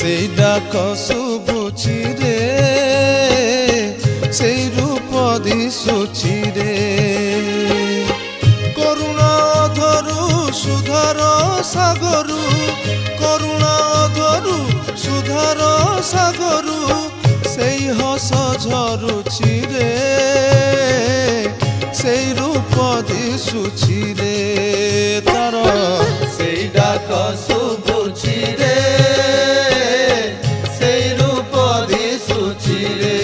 सेई डाक शुभुछि रे सेई रूप दिशुछि रे करुणा धरु सुधार सागरु करुणा धरु सुधार सागरु सेई हस झरुछि रे सेई रूप दिशुछि रे तार सेई डाक शुभुछि रे सेई रूप दिशुछि रे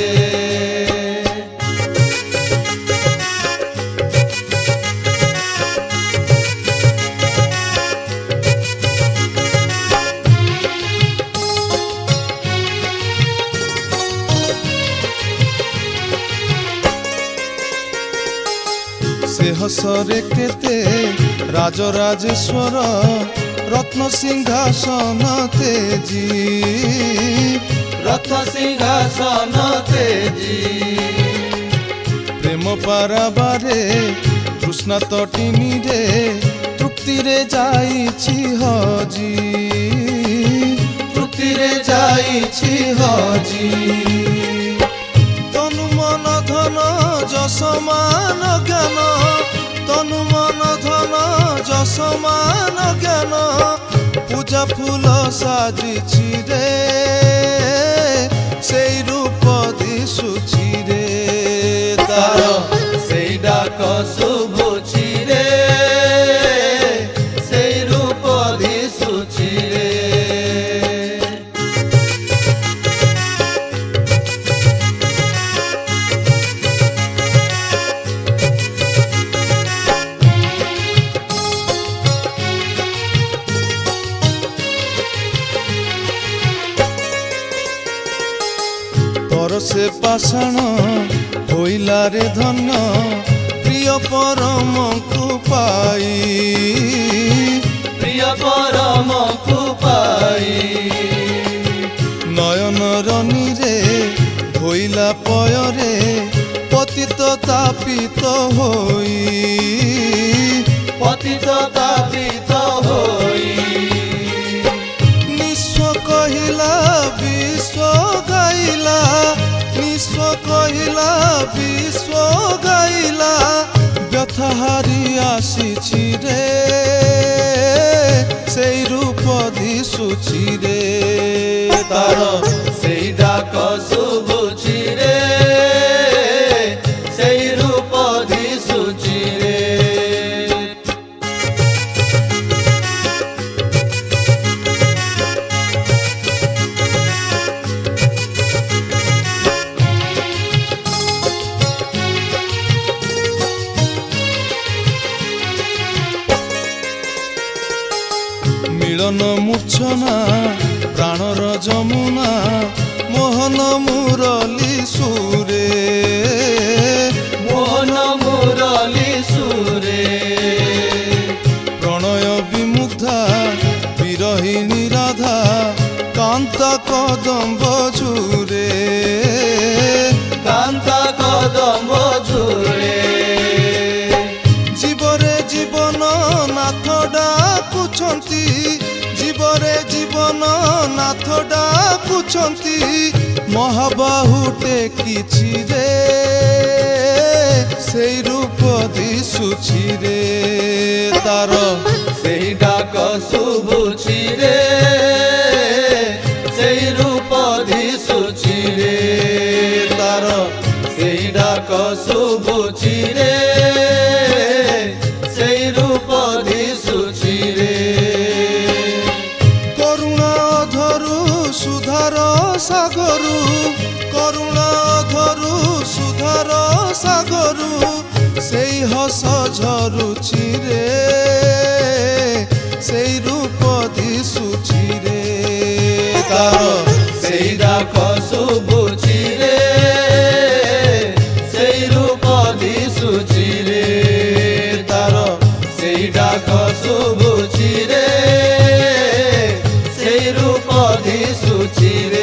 से हसरे केते राजराजेश्वर रत्न सिंहासन तेजी रत्न सिंहासन तेजी प्रेम पाराबारे तृष्णा तटिनी रे तृप्ति रे जाइछि हजी तृप्ति रे जाइछि हजी तनु मन धन जस मान ज्ञान तनु मन धन जस मान ज्ञान पूजा फूल साजिछि रे सेई रूप दिशुछि रे तार सेई डाक शुभुछि रे सेई रूप दिशुछि रे से पाषाण होइला रे धन्य प्रिय परम को पाई प्रिय परम को पाई नयन रनी रे होइला पयरे पतित तापित होई पतित तापित होई निस्व कहिला विश्व गाइला विश्व कहिला विश्व गाइला व्यथा हारी आसीछि रे सेई रूप दिशुछि रे तार सेई डाक शुभुछि रे सेई रूप दिशुछि रे मिलन मूर्छना प्राणर जमुना मोहन मुरली सुरे मोहन मुरली सुरे प्रणय विमुग्धा विरहिणी राधा कांता कदम्ब झुरे कांता कदम्ब झुरे जीवरे जीवन नाथ डाकुछंती जीवरे जीवन नाथ डाकुछंती महाबाहु टेकिछि रे सेई रूप दिशुछि रे तार सेई डाक शुभुछि रे सेई रूप दिशुछि रे तार सेई डाक शुभुछि रे सेई रूप दिशुछि रे करुणा धरु सुधार सागरु करुणा धरु सुधार सागरु सेई हस झरुछि रे सेई रूप दिशुछि रे तार सेई डाक शुभुछि रे सेई रूप दिशुछि रे तार सेई डाक शुभुछि रे सेई रूप दिशुछि रे।